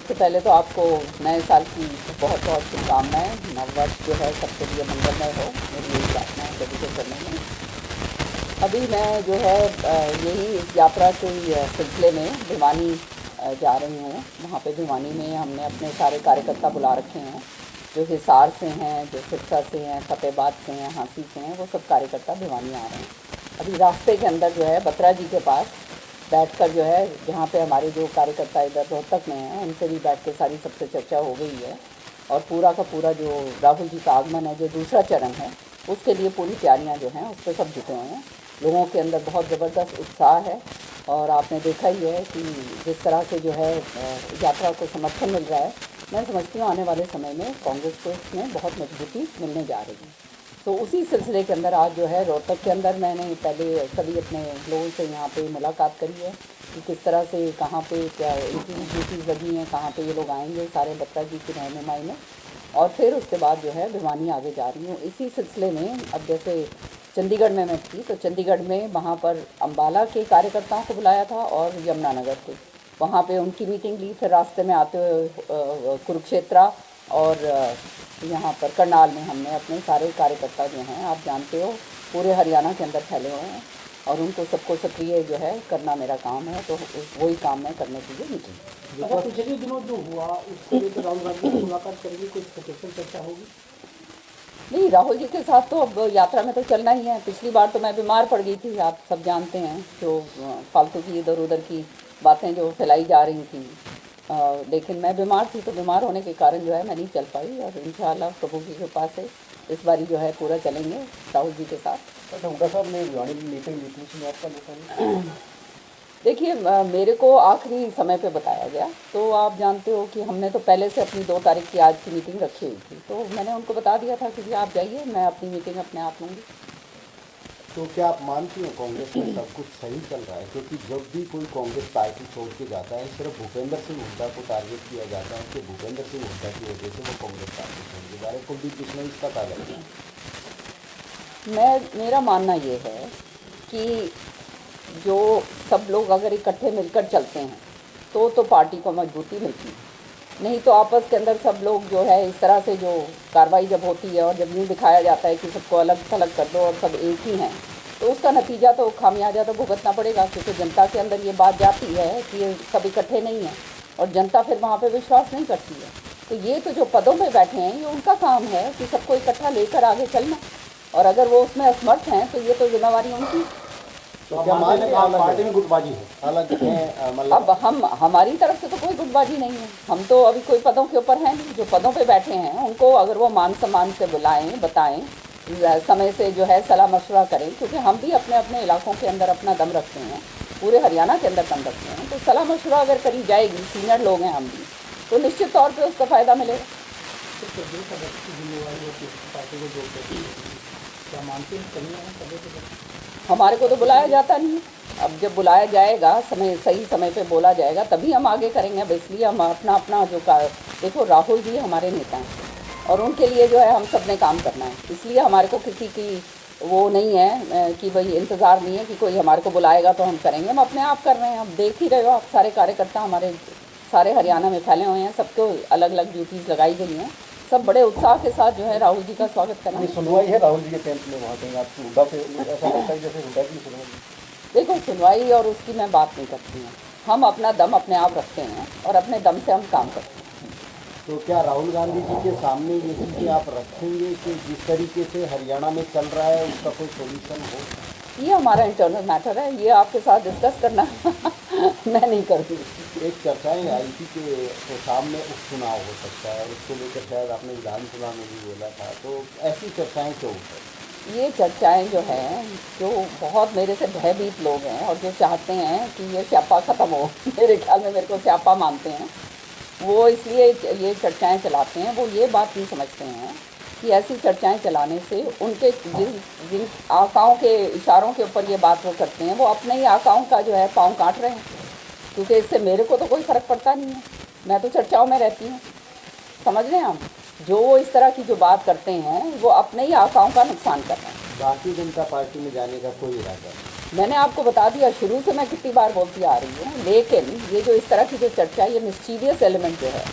सबसे पहले तो आपको नए साल की बहुत बहुत शुभकामनाएँ। नववर्ष जो है सबके लिए मंगलमय हो, मेरी यही प्रार्थना है सभी को करने में। अभी मैं जो है यही इस यात्रा के सिलसिले में भिवानी जा रही हूँ। वहाँ पे भिवानी में हमने अपने सारे कार्यकर्ता बुला रखे हैं, जो हिसार से हैं, जो सिरसा से हैं, फतेहाबाद से हैं, हाँसी से हैं, वो सब कार्यकर्ता भिवानी आ रहे हैं। अभी रास्ते के अंदर जो है बत्रा जी के पास बैठकर जो है, जहाँ पे हमारे जो कार्यकर्ता इधर रोहतक में हैं, उनसे भी बैठ के सारी सबसे चर्चा हो गई है। और पूरा का पूरा जो राहुल जी का आगमन है, जो दूसरा चरण है, उसके लिए पूरी तैयारियां जो हैं उस पर सब जुटे हुए हैं। लोगों के अंदर बहुत ज़बरदस्त उत्साह है और आपने देखा ही है कि जिस तरह से जो है यात्रा को समर्थन मिल रहा है। मैं समझती हूँ आने वाले समय में कांग्रेस को इसमें बहुत मजबूती मिलने जा रही है। तो उसी सिलसिले के अंदर आज जो है रोहतक के अंदर मैंने पहले सभी अपने लोगों से यहाँ पे मुलाकात करी है कि किस तरह से, कहाँ पे क्या इनकी ड्यूटीज़ लगी हैं, कहाँ पे ये लोग आएंगे सारे बत्रा जी की रहनुमाई में। और फिर उसके बाद जो है भिवानी आगे जा रही हूँ। इसी सिलसिले में अब जैसे चंडीगढ़ में मैं थी, तो चंडीगढ़ में वहाँ पर अम्बाला के कार्यकर्ताओं को बुलाया था और यमुनानगर के, वहाँ पे उनकी मीटिंग ली। फिर रास्ते में आते हुए कुरुक्षेत्रा और यहाँ पर करनाल में हमने अपने सारे कार्यकर्ता जो हैं, आप जानते हो पूरे हरियाणा के अंदर फैले हुए हैं और उनको सबको सक्रिय जो है करना मेरा काम है। तो वही काम मैं करने के लिए निकली। अच्छा, पिछले दिनों जो हुआ उसको लेकर राहुल गांधी से मुलाकात करेंगे, कुछ स्पेशल चर्चा होगी? नहीं, राहुल जी के साथ तो अब यात्रा में तो चलना ही है। पिछली बार तो मैं बीमार पड़ गई थी, आप सब जानते हैं, जो फालतू की इधर उधर की बातें जो फैलाई जा रही थी। लेकिन मैं बीमार थी, तो बीमार होने के कारण जो है मैं नहीं चल पाई। और इंशाअल्लाह प्रभु की कृपा से इस बारी जो है पूरा चलेंगे राहुल जी के साथ। अच्छा, उनका साहब ने भिवानी में मीटिंग ली थी, उसमें आपका लेता देखिए, मेरे को आखिरी समय पे बताया गया, तो आप जानते हो कि हमने तो पहले से अपनी 2 तारीख की आज की मीटिंग रखी हुई थी, तो मैंने उनको बता दिया था कि जी आप जाइए, मैं अपनी मीटिंग अपने आप लूँगी। तो क्या आप मानती हैं कांग्रेस में सब कुछ सही चल रहा है? क्योंकि जब भी कोई कांग्रेस पार्टी छोड़ के जाता है, सिर्फ भूपेंद्र सिंह हुड्डा को टारगेट किया जाता है कि भूपेंद्र सिंह हुड्डा की वजह से वो कांग्रेस पार्टी छोड़ के जा रहे। कुलदीप बिश्नोई इसका क्या लगता है? मेरा मानना ये है कि जो सब लोग अगर इकट्ठे मिलकर चलते हैं तो पार्टी को मजबूती मिलती है। नहीं तो आपस के अंदर सब लोग जो है इस तरह से जो कार्रवाई जब होती है और जब यूँ दिखाया जाता है कि सबको अलग थलग कर दो और सब एक ही हैं, तो उसका नतीजा तो खामियाजा तो भुगतना पड़ेगा। क्योंकि जनता के अंदर ये बात जाती है कि ये सब इकट्ठे नहीं हैं और जनता फिर वहाँ पे विश्वास नहीं करती है। तो ये तो जो पदों पे बैठे हैं, ये उनका काम है कि सबको इकट्ठा लेकर आगे चलना, और अगर वो उसमें असमर्थ हैं तो ये तो जिम्मेवारी उनकी। तो क्या पार्टी में गुटबाजी है, अलग है? अब हमारी तरफ से तो कोई गुटबाजी नहीं है। हम तो अभी कोई पदों के ऊपर हैं नहीं। जो पदों पे बैठे हैं उनको अगर वो मान सम्मान से बुलाएं, बताएं, समय से जो है सलाह मशवरा करें, क्योंकि हम भी अपने अपने इलाकों के अंदर अपना दम रखते हैं, पूरे हरियाणा के अंदर दम रखते हैं। तो सलाह मशवरा अगर करी जाएगी, सीनियर लोग हैं हम भी, तो निश्चित तौर पर उसका फ़ायदा मिलेगा। हमारे को तो बुलाया जाता नहीं है। अब जब बुलाया जाएगा, सही समय पे बोला जाएगा, तभी हम आगे करेंगे। अब इसलिए हम अपना जो देखो, राहुल जी हमारे नेता हैं और उनके लिए जो है हम सब ने काम करना है। इसलिए हमारे को किसी की वो नहीं है कि भाई इंतज़ार नहीं है कि कोई हमारे को बुलाएगा तो हम करेंगे। हम अपने आप कर रहे हैं। अब देख ही रहे हो आप, सारे कार्यकर्ता हमारे सारे हरियाणा में फैले हुए हैं, सबको अलग अलग ड्यूटीज़ लगाई गई हैं। सब बड़े उत्साह के साथ जो है राहुल जी का स्वागत करेंगे। सुनवाई है राहुल जी के कैंप में वहाँ कहीं आपको हुड्डा से ऐसा लगता है जैसे हुड्डा की सुनवाई? देखो, सुनवाई और उसकी मैं बात नहीं करती हूँ। हम अपना दम अपने आप रखते हैं और अपने दम से हम काम करते हैं। तो क्या राहुल गांधी जी के सामने ये चीज़ें आप रखेंगे कि जिस तरीके से हरियाणा में चल रहा है उसका कोई सोल्यूशन हो? ये हमारा इंटरनल मैटर है, ये आपके साथ डिस्कस करना मैं नहीं करती। एक चर्चाएं आई थी कि तो सामने उपचुनाव हो सकता है और उसको लेकर शायद आपने विधानसभा में भी बोला था, तो ऐसी चर्चाएं क्यों उठे? ये चर्चाएं जो हैं, जो बहुत मेरे से भयभीत लोग हैं और जो चाहते हैं कि ये स्यापा ख़त्म हो, मेरे ख्याल में मेरे को स्यापा मानते हैं, वो इसलिए ये चर्चाएं चलाते हैं। वो ये बात नहीं समझते हैं कि ऐसी चर्चाएं चलाने से उनके जिन आकाओं के इशारों के ऊपर ये बात वो करते हैं, वो अपने ही आकाओं का जो है पाँव काट रहे हैं। क्योंकि इससे मेरे को तो कोई फ़र्क पड़ता नहीं है, मैं तो चर्चाओं में रहती हूँ। समझ रहे हैं हम? जो वो इस तरह की जो बात करते हैं, वो अपने ही आकाओं का नुकसान कर रहे हैं। भारतीय जनता पार्टी में जाने का कोई इरादा नहीं? मैंने आपको बता दिया शुरू से, मैं कितनी बार बोलती आ रही हूँ, लेकिन ये जो इस तरह की जो चर्चा, ये मिस्चीवियस एलिमेंट जो है,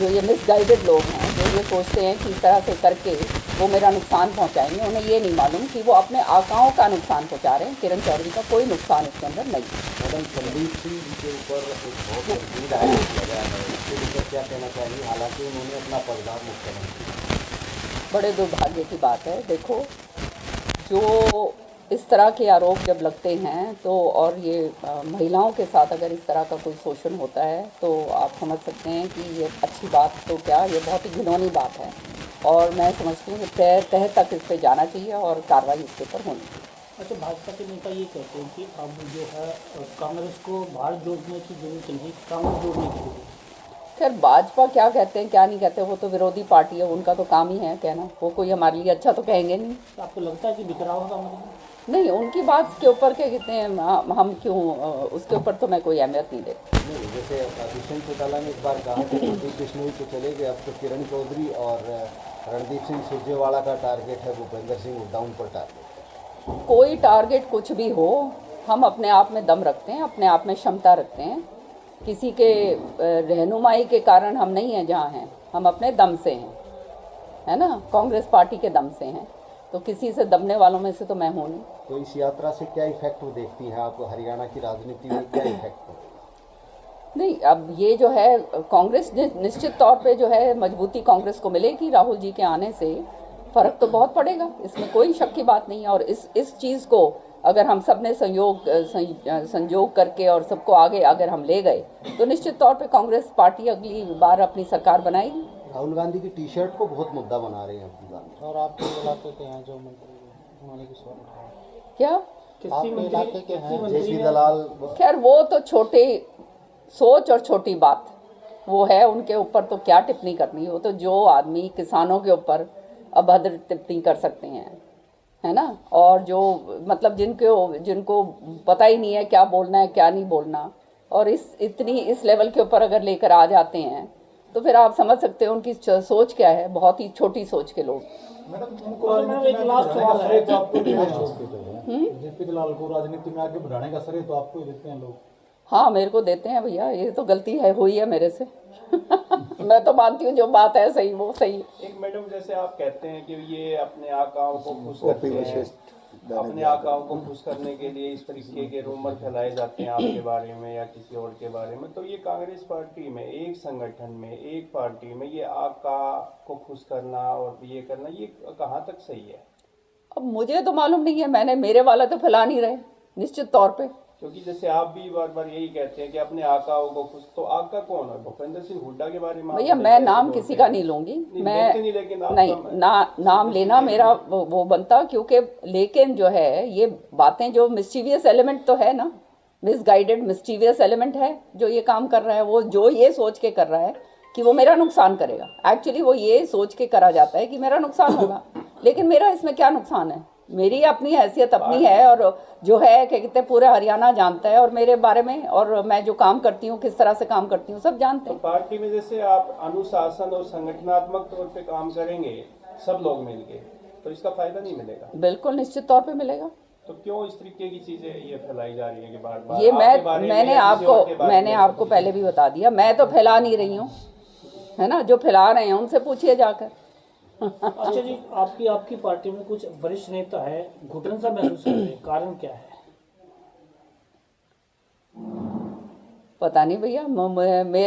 जो ये मिसगाइडेड लोग हैं, जो ये सोचते हैं कि इस तरह से करके वो मेरा नुकसान पहुंचाएंगे, उन्हें ये नहीं मालूम कि वो अपने आकाओं का नुकसान पहुंचा रहे हैं। किरण चौधरी का कोई नुकसान इसके अंदर नहीं है। मैडम, संदीप सिंह जी के ऊपर एक बहुत गंभीर आरोप लगाया है, इसके ऊपर क्या कहना चाहिए? हालांकि उन्होंने अपना पदभार मुख्यमंत्री। बड़े दुर्भाग्य की बात है। देखो, जो इस तरह के आरोप जब लगते हैं तो, और ये महिलाओं के साथ अगर इस तरह का कोई शोषण होता है तो आप समझ सकते हैं कि ये अच्छी बात तो क्या, ये बहुत ही घिनौनी बात है। और मैं समझती हूँ कि तह तक इस पर जाना चाहिए और कार्रवाई इसके ऊपर होनी चाहिए। अच्छा, भाजपा के नेता ये कहते हैं कि अब जो है कांग्रेस को बाहर जोड़ने की जरूरत नहीं, कांग्रेस जोड़ने की जरूरत। खैर, भाजपा क्या कहते हैं क्या नहीं कहते, वो तो विरोधी पार्टी है, उनका तो काम ही है कहना, वो कोई हमारे लिए अच्छा तो कहेंगे नहीं। तो आपको लगता है कि बिखराव होगा मतलब? नहीं, उनकी बात के ऊपर क्या कहते हैं, हम क्यों, उसके ऊपर तो मैं कोई अहमियत नहीं देती। नहीं, जैसे दुष्यंत चौटाला ने एक बार कहा कि कुलदीप बिश्नोई तो चले गए, अब तो किरण चौधरी और रणदीप सिंह सुरजेवाला का टारगेट है, भूपेंद्र सिंह हुड्डा उन पर टारगेट। कोई टारगेट कुछ भी हो, हम अपने आप में दम रखते हैं, अपने आप में क्षमता रखते हैं। किसी के रहनुमाई के कारण हम नहीं हैं जहाँ हैं, हम अपने दम से हैं, है ना। कांग्रेस पार्टी के दम से हैं, तो किसी से दबने वालों में से तो मैं हूँ नहीं। तो इस यात्रा से क्या इफेक्ट देखती हैं आप? हरियाणा की राजनीति में क्या इफेक्ट हो? नहीं, अब ये जो है कांग्रेस निश्चित तौर पे जो है मजबूती कांग्रेस को मिलेगी। राहुल जी के आने से फ़र्क तो बहुत पड़ेगा, इसमें कोई शक की बात नहीं है। और इस चीज़ को अगर हम सब ने संयोग करके और सबको आगे अगर हम ले गए तो निश्चित तौर पे कांग्रेस पार्टी अगली बार अपनी सरकार बनाएगी। राहुल गांधी की टी शर्ट को बहुत मुद्दा बना रहे हैं अपनी बात। और आपके इलाके के हैं जो मंत्री, उन्होंने किस बात क्या आपके इलाके के हैं जेपी दलाल? खैर, वो तो छोटी सोच और छोटी बात वो है, उनके ऊपर तो क्या टिप्पणी करनी। वो तो जो आदमी किसानों के ऊपर अभद्र टिप्पणी कर सकते हैं, है ना, और जो मतलब जिनको पता ही नहीं है क्या बोलना है क्या नहीं बोलना, और इस लेवल के ऊपर अगर लेकर आ जाते हैं तो फिर आप समझ सकते हैं उनकी सोच क्या है। बहुत ही छोटी सोच के लोग। एक लास्ट सवाल है, जेपी दलाल को राजनीति में आगे बढ़ाने का श्रेय तो आपको ही देते हैं लोग। हाँ, मेरे को देते हैं भैया, ये तो गलती है हुई है मेरे से। मैं तो मानती हूँ जो बात है सही वो सही है। एक मैडम, जैसे आप कहते हैं कि ये अपने आकाओं को खुश करते हैं, अपने आकाओं को खुश करने के लिए इस तरीके के रूमर फैलाए जाते हैं आपके बारे में या किसी और के बारे में, तो ये कांग्रेस पार्टी में, एक संगठन में, एक पार्टी में ये आका को खुश करना और ये करना, ये कहाँ तक सही है? अब मुझे तो मालूम नहीं है, मेरे वाला तो फैला नहीं रहे निश्चित तौर पे। क्योंकि जैसे आप भी बार बार यही कहते हैं कि अपने आकाओं को खुश, तो आका कौन है? भूपेंद्र सिंह हुड्डा के बारे में भैया मैं नाम किसी का नहीं लूंगी, मैं नहीं नाम लेना मेरा वो बनता, क्योंकि लेकिन जो है ये बातें जो मिस्चीवियस एलिमेंट तो है ना, मिसगाइडेड मिस्चीवियस एलिमेंट है जो ये काम कर रहा है। वो जो ये सोच के कर रहा है कि वो मेरा नुकसान करेगा, एक्चुअली वो ये सोच के करा जाता है कि मेरा नुकसान होगा, लेकिन मेरा इसमें क्या नुकसान है? मेरी अपनी हैसियत अपनी है, और जो है क्या कहते हैं पूरा हरियाणा जानता है और मेरे बारे में, और मैं जो काम करती हूँ किस तरह से काम करती हूँ सब जानते हैं। तो पार्टी में जैसे आप अनुशासन और संगठनात्मक तौर पे काम करेंगे सब लोग मिलके, तो इसका फायदा नहीं मिलेगा? बिल्कुल निश्चित तौर पे मिलेगा। तो क्यों इस तरीके की चीजें ये फैलाई जा रही है कि बार बार ये मैंने आपको पहले भी बता दिया, मैं तो फैला नहीं रही हूँ, है ना, जो फैला रहे हैं उनसे पूछिए जाकर। अच्छा जी, आपकी पार्टी में कुछ वरिष्ठ नेता है घुटन सा महसूस कर रहे हैं, कारण क्या है? पता नहीं भैया,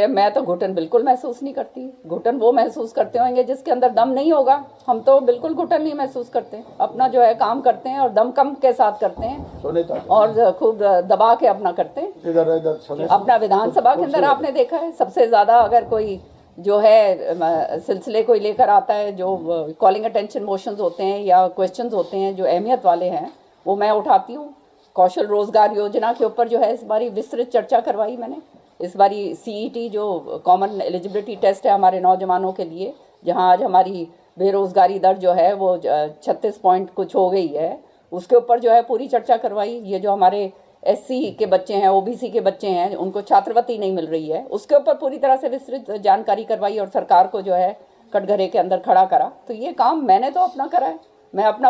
मैं तो घुटन बिल्कुल महसूस नहीं करती। घुटन वो महसूस करते होंगे जिसके अंदर दम नहीं होगा, हम तो बिल्कुल घुटन नहीं महसूस करते। अपना जो है काम करते हैं और दम कम के साथ करते हैं और खूब दबा के अपना करते हैं। अपना विधानसभा के अंदर आपने देखा है सबसे ज़्यादा अगर कोई जो है सिलसिले कोई लेकर आता है, जो कॉलिंग अटेंशन मोशंस होते हैं या क्वेश्चंस होते हैं जो अहमियत वाले हैं, वो मैं उठाती हूँ। कौशल रोजगार योजना के ऊपर जो है इस बारी विस्तृत चर्चा करवाई मैंने। इस बारी CET जो कॉमन एलिजिबिलिटी टेस्ट है हमारे नौजवानों के लिए, जहां आज हमारी बेरोजगारी दर जो है वो 36 पॉइंट कुछ हो गई है, उसके ऊपर जो है पूरी चर्चा करवाई। ये जो हमारे SC के बच्चे हैं, OBC के बच्चे हैं, उनको छात्रवृत्ति नहीं मिल रही है, उसके ऊपर पूरी तरह से विस्तृत जानकारी करवाई और सरकार को जो है कटघरे के अंदर खड़ा करा। तो ये काम मैंने तो अपना करा है, मैं अपना